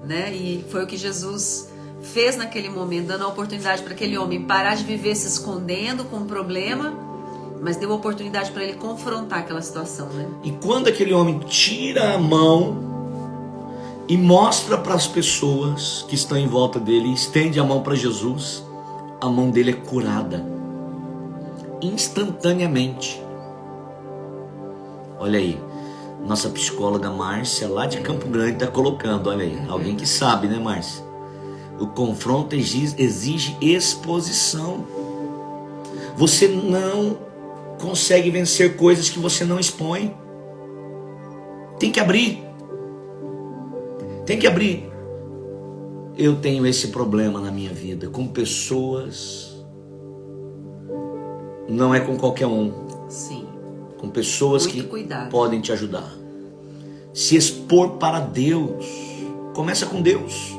né? E foi o que Jesus fez naquele momento, dando a oportunidade para aquele homem parar de viver se escondendo com o problema, mas deu a oportunidade para ele confrontar aquela situação, né? E quando aquele homem tira a mão e mostra para as pessoas que estão em volta dele, estende a mão para Jesus, a mão dele é curada instantaneamente. Olha aí, nossa psicóloga Márcia lá de Campo Grande está colocando, olha aí, alguém que sabe, né, Márcia? O confronto exige exposição. Você não consegue vencer coisas que você não expõe. Tem que abrir. Eu tenho esse problema na minha vida com pessoas. Não é com qualquer um. Sim. Com pessoas muito que cuidado. Podem te ajudar. Se expor para Deus. Começa com Deus.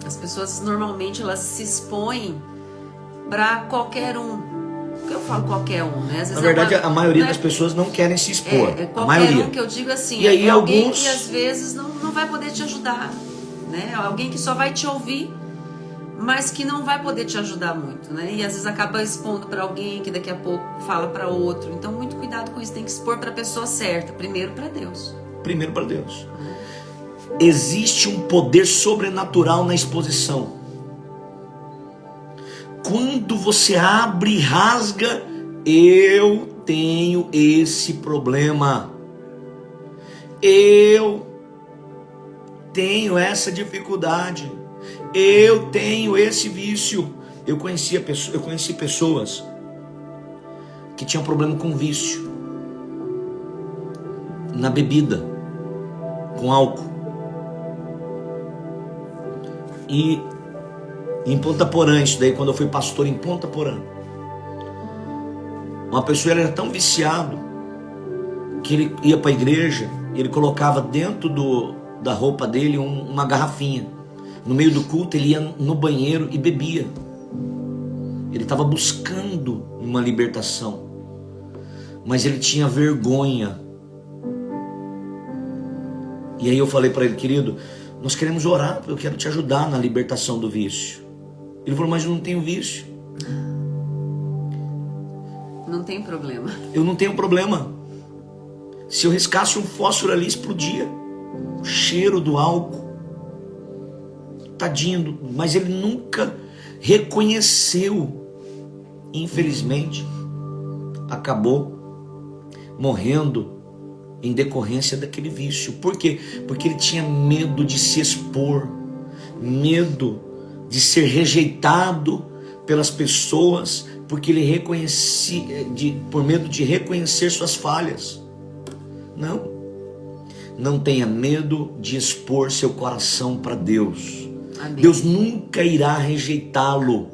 As pessoas normalmente elas se expõem para qualquer um. Por que eu falo qualquer um, né? Às vezes na verdade, a maioria das pessoas não querem se expor. É qualquer a maioria. Um que eu digo assim. E aí alguém alguns... que às vezes não vai poder te ajudar, né? Alguém que só vai te ouvir, mas que não vai poder te ajudar muito, né? E às vezes acaba expondo para alguém que daqui a pouco fala para outro. Então, muito cuidado com isso. Tem que expor para a pessoa certa. Primeiro para Deus. Existe um poder sobrenatural na exposição. Quando você abre e rasga, eu tenho esse problema. Eu tenho essa dificuldade. Eu tenho esse vício. Eu conheci pessoas que tinham problema com vício. Na bebida, com álcool. E em Ponta Porã, isso daí quando eu fui pastor em Ponta Porã. Uma pessoa era tão viciado que ele ia para a igreja, ele colocava dentro da roupa dele uma garrafinha. No meio do culto ele ia no banheiro e bebia. Ele estava buscando uma libertação. mas ele tinha vergonha. E aí eu falei para ele: querido, nós queremos orar, eu quero te ajudar na libertação do vício. Ele falou: mas eu não tenho vício. Não tem problema. Eu não tenho problema. Se eu riscasse um fósforo ali, explodia. O cheiro do álcool. Tadinho, mas ele nunca reconheceu. Infelizmente, acabou morrendo em decorrência daquele vício. Por quê? Porque ele tinha medo de se expor, medo de ser rejeitado pelas pessoas, porque ele reconhecia, por medo de reconhecer suas falhas. Não tenha medo de expor seu coração para Deus. Amém. Deus nunca irá rejeitá-lo.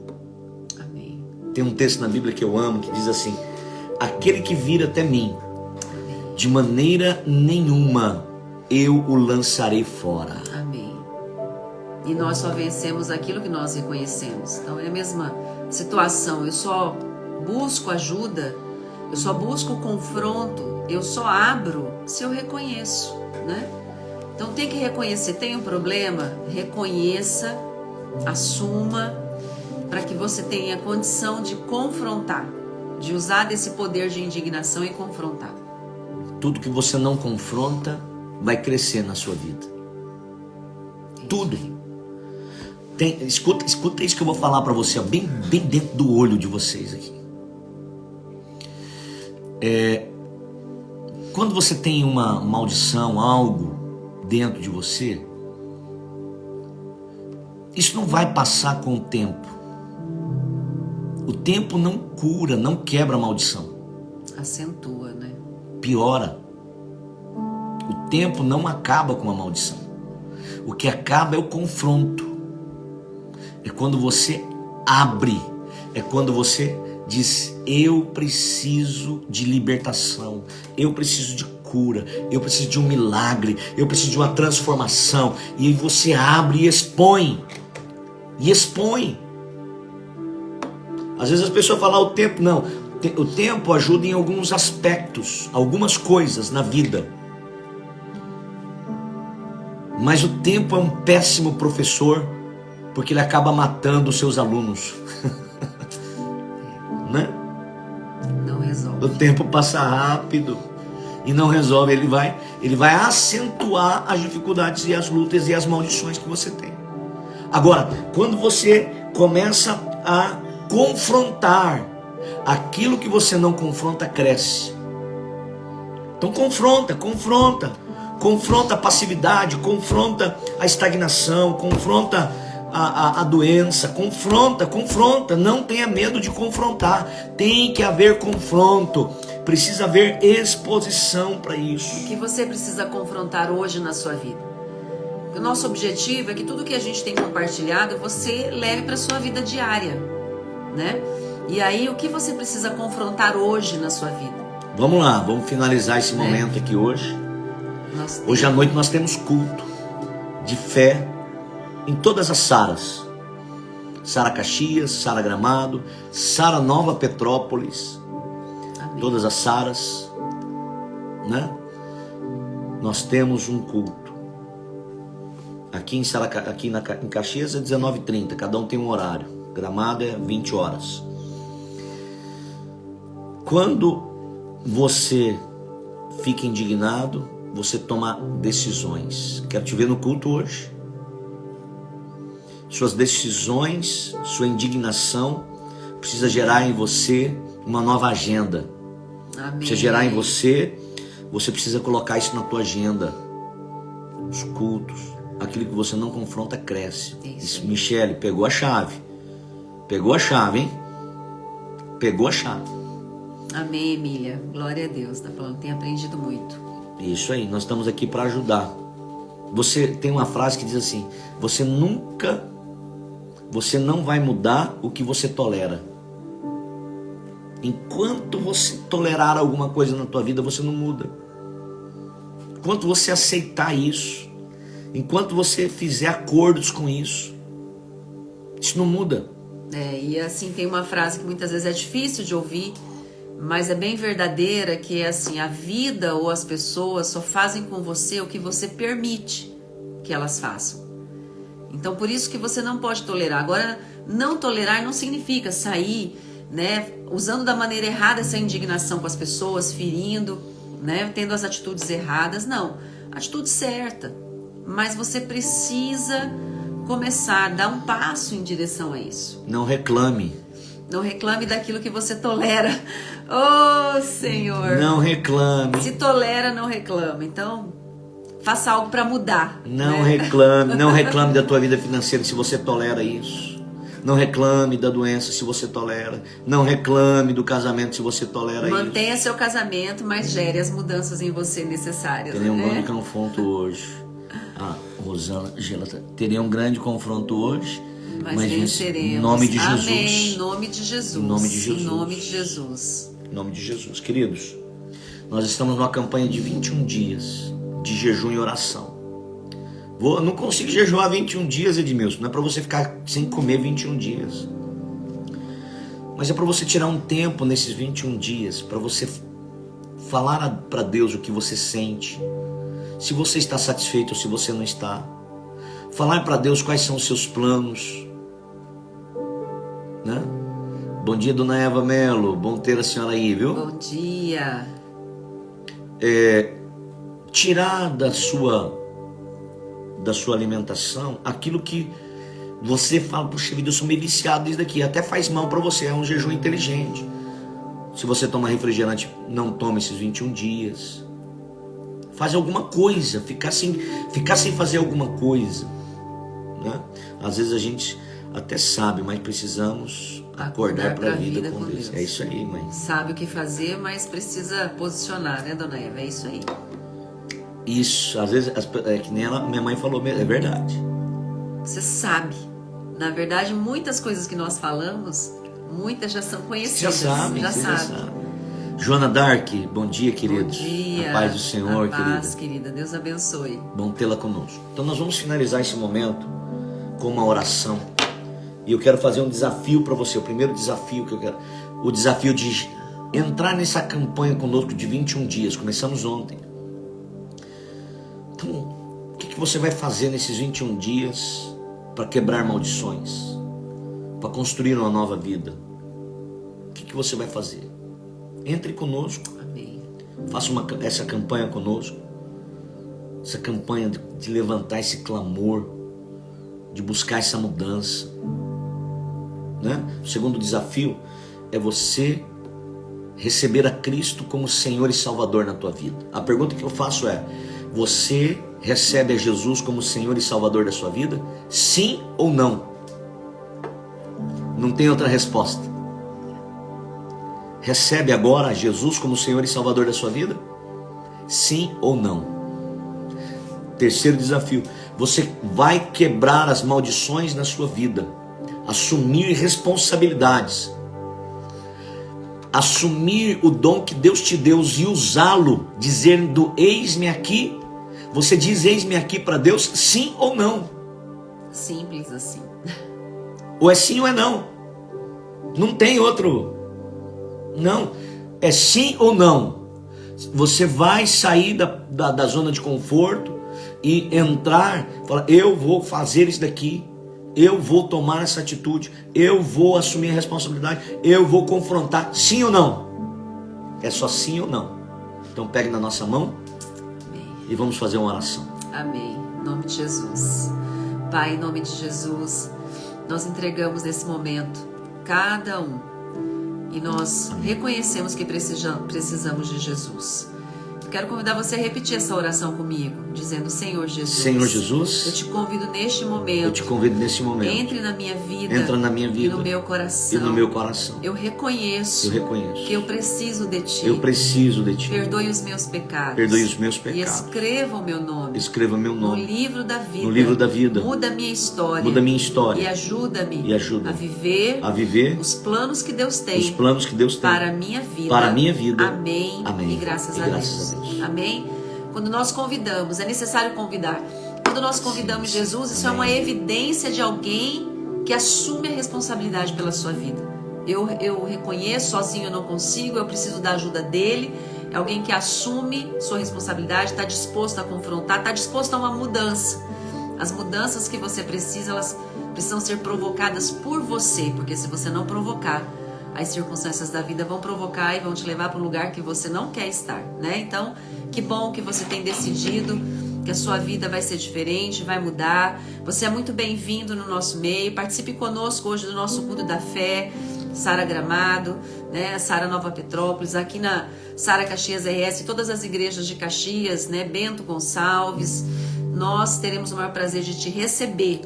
Amém. Tem um texto na Bíblia que eu amo, que diz assim: aquele que vir até mim, de maneira nenhuma eu o lançarei fora. Amém. E nós só vencemos aquilo que nós reconhecemos. Então é a mesma situação. Eu só busco ajuda, eu só busco confronto, eu só abro se eu reconheço, né? Então tem que reconhecer. Tem um problema? Reconheça, assuma, para que você tenha condição de confrontar, de usar desse poder de indignação e confrontar. Tudo que você não confronta vai crescer na sua vida. Tudo. Escuta isso que eu vou falar para você, ó, bem dentro do olho de vocês aqui. Quando você tem uma maldição, algo dentro de você, isso não vai passar com o tempo. O tempo não cura, não quebra a maldição. Acentua, né? Piora. O tempo não acaba com a maldição. O que acaba é o confronto. É quando você abre. É quando você diz: eu preciso de libertação. Eu preciso de cura. Eu preciso de um milagre. Eu preciso de uma transformação. E aí você abre e expõe. E expõe. Às vezes as pessoas falam: o tempo não. O tempo ajuda em alguns aspectos, algumas coisas na vida. Mas o tempo é um péssimo professor, porque ele acaba matando os seus alunos. Né? Não resolve. O tempo passa rápido e não resolve. Ele vai acentuar as dificuldades e as lutas e as maldições que você tem. Agora, quando você começa a confrontar, aquilo que você não confronta cresce. Então confronta a passividade, confronta a estagnação, confronta a doença, confronta, não tenha medo de confrontar, tem que haver confronto, precisa haver exposição para isso. O que você precisa confrontar hoje na sua vida? O nosso objetivo é que tudo que a gente tem compartilhado você leve para a sua vida diária, né? E aí, o que você precisa confrontar hoje na sua vida? Vamos lá, vamos finalizar esse momento aqui hoje. Hoje à noite nós temos culto de fé em todas as Saras. Sara Caxias, Sara Gramado, Sara Nova Petrópolis. Amém. Todas as Saras, né? Nós temos um culto. Aqui em Caxias é 19h30, cada um tem um horário. Gramado é 20 horas. Quando você fica indignado, você toma decisões. Quero te ver no culto hoje. Suas decisões, sua indignação precisa gerar em você uma nova agenda. Amém. Precisa gerar em você precisa colocar isso na tua agenda. Os cultos, aquilo que você não confronta cresce. Isso. Michele, pegou a chave. Pegou a chave, hein? Pegou a chave. Amém, Emília. Glória a Deus. Tá falando, tem aprendido muito. Isso aí, nós estamos aqui para ajudar. Você tem uma frase que diz assim: você não vai mudar o que você tolera. Enquanto você tolerar alguma coisa na tua vida, você não muda. Enquanto você aceitar isso, enquanto você fizer acordos com isso não muda. E assim tem uma frase que muitas vezes é difícil de ouvir, mas é bem verdadeira, que é assim, a vida ou as pessoas só fazem com você o que você permite que elas façam. Então por isso que você não pode tolerar. Agora, não tolerar não significa sair, né, usando da maneira errada essa indignação com as pessoas, ferindo, né, tendo as atitudes erradas. Não, atitude certa, mas você precisa começar, dar um passo em direção a isso. Não reclame. Não reclame daquilo que você tolera. Oh, Senhor. Não reclame. Se tolera, não reclama. Então, faça algo para mudar. Não né? reclame. Não reclame da tua vida financeira se você tolera isso. Não reclame da doença se você tolera. Não reclame do casamento se você tolera isso. Mantenha seu casamento, mas gere as mudanças em você necessárias. Teria um né? grande confronto hoje. Rosana, teria um grande confronto hoje. Mas venceremos. Em nome de Jesus. Amém. Em nome de Jesus. Em nome de Jesus. Em nome de Jesus. Em nome de Jesus. Queridos, nós estamos numa campanha de 21 dias de jejum e oração. Eu não consigo jejuar 21 dias, Edmilson. Não é para você ficar sem comer 21 dias. Mas é para você tirar um tempo nesses 21 dias, para você falar para Deus o que você sente. Se você está satisfeito ou se você não está. Falar para Deus quais são os seus planos. Né? Bom dia, dona Eva Melo. Bom ter a senhora aí, viu? Bom dia. Tirar da sua alimentação aquilo que você fala, puxa vida, eu sou meio viciado nisso daqui. Até faz mal para você, é um jejum inteligente. Se você toma refrigerante, não toma esses 21 dias. Faz alguma coisa, ficar sem fazer alguma coisa. Né? Às vezes a gente até sabe, mas precisamos acordar para a vida com Deus. É isso aí, mãe. Sabe o que fazer, mas precisa posicionar, né, dona Eva? É isso aí. Isso, às vezes, é que nem minha mãe falou, é verdade. Você sabe. Na verdade, muitas coisas que nós falamos, muitas já são conhecidas. Já sabe. Joana Dark, bom dia, queridos. Bom dia. A paz do Senhor, a paz, querida. Deus abençoe. Bom tê-la conosco. Então nós vamos finalizar esse momento com uma oração. E eu quero fazer um desafio para você. O primeiro desafio que eu quero. O desafio de entrar nessa campanha conosco de 21 dias. Começamos ontem. Então, o que você vai fazer nesses 21 dias para quebrar maldições? Para construir uma nova vida? O que você vai fazer? Entre conosco. Amém. Faça essa campanha conosco. Essa campanha de levantar esse clamor, de buscar essa mudança. Né? O segundo desafio é você receber a Cristo como Senhor e Salvador na tua vida. A pergunta que eu faço é: você recebe a Jesus como Senhor e Salvador da sua vida? Sim ou não? Não tem outra resposta. Recebe agora Jesus como Senhor e Salvador da sua vida? Sim ou não? Terceiro desafio: você vai quebrar as maldições na sua vida, assumir responsabilidades, assumir o dom que Deus te deu e usá-lo, dizendo: eis-me aqui. Você diz eis-me aqui para Deus, sim ou não? Simples assim. Ou é sim ou é não. Não tem outro. Não, é sim ou não. Você vai sair da zona de conforto e entrar, falar: eu vou fazer isso daqui, eu vou tomar essa atitude, eu vou assumir a responsabilidade, eu vou confrontar. Sim ou não? É só sim ou não. Então pegue na nossa mão. Amém. E vamos fazer uma oração. Amém. Em nome de Jesus. Pai, em nome de Jesus, nós entregamos nesse momento cada um. E nós reconhecemos que precisamos de Jesus. Quero convidar você a repetir essa oração comigo, dizendo: Senhor Jesus. Senhor Jesus, eu te convido neste momento. Eu te convido nesse momento. Entre na minha vida. Entra na minha vida. E no meu coração. E no meu coração. Eu reconheço. Que eu preciso de ti. Eu preciso de ti. Perdoe os meus pecados. Perdoe os meus pecados. E escreva o meu nome. Escreva meu nome. No livro da vida. No livro da vida. Muda a minha história. Muda a minha história. E ajuda-me. A viver. Os planos que Deus tem. Os planos que Deus tem. Para a minha vida. Para a minha vida. Amém. Amém. E graças a Deus. Amém? Quando nós convidamos, é necessário convidar. Quando nós convidamos Jesus, isso é uma evidência de alguém que assume a responsabilidade pela sua vida. Eu reconheço, sozinho eu não consigo, eu preciso da ajuda dele. É alguém que assume sua responsabilidade, está disposto a confrontar, está disposto a uma mudança. As mudanças que você precisa, elas precisam ser provocadas por você, porque se você não provocar, as circunstâncias da vida vão provocar e vão te levar para um lugar que você não quer estar, né? Então, que bom que você tem decidido que a sua vida vai ser diferente, vai mudar. Você é muito bem-vindo no nosso meio. Participe conosco hoje do nosso culto da fé. Sara Gramado, né? Sara Nova Petrópolis, aqui na Sara Caxias RS, todas as igrejas de Caxias, né? Bento Gonçalves. Nós teremos o maior prazer de te receber.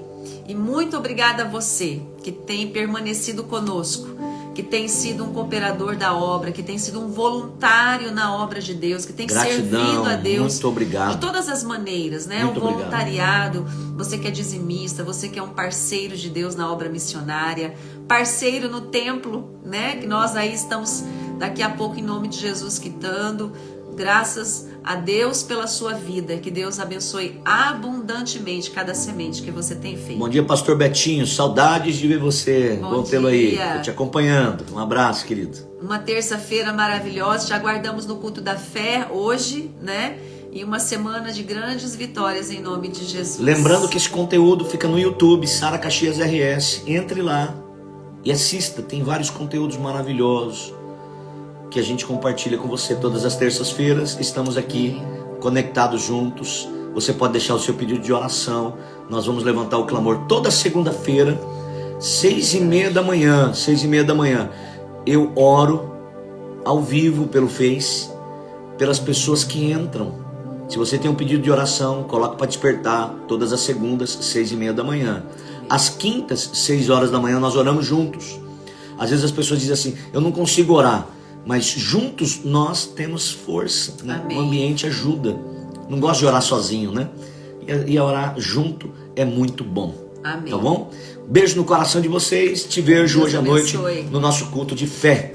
E muito obrigada a você que tem permanecido conosco, que tem sido um cooperador da obra, que tem sido um voluntário na obra de Deus, que tem servido a Deus. Muito obrigado. De todas as maneiras, né? Muito o voluntariado, você que é dizimista, você que é um parceiro de Deus na obra missionária, parceiro no templo, né? Que nós aí estamos daqui a pouco em nome de Jesus quitando. Graças a Deus pela sua vida, que Deus abençoe abundantemente cada semente que você tem feito. Bom dia, pastor Betinho, saudades de ver você. Bom tê-lo aí, tô te acompanhando. Um abraço, querido. Uma terça-feira maravilhosa, te aguardamos no culto da fé hoje, né? E uma semana de grandes vitórias em nome de Jesus. Lembrando que esse conteúdo fica no YouTube, Sara Caxias RS. Entre lá e assista, tem vários conteúdos maravilhosos que a gente compartilha com você todas as terças-feiras. Estamos aqui conectados juntos. Você pode deixar o seu pedido de oração. Nós vamos levantar o clamor toda segunda-feira, 6h30 da manhã. 6h30 da manhã. Eu oro ao vivo pelo Face, pelas pessoas que entram. Se você tem um pedido de oração, coloca para despertar. Todas as segundas, 6h30 da manhã. Às quintas, 6 horas da manhã, nós oramos juntos. Às vezes as pessoas dizem assim, eu não consigo orar. Mas juntos nós temos força, né? O ambiente ajuda. Não gosto de orar sozinho, né? E orar junto é muito bom. Amém. Tá bom? Beijo no coração de vocês. Te vejo Deus hoje à abençoe. noite no nosso culto de fé.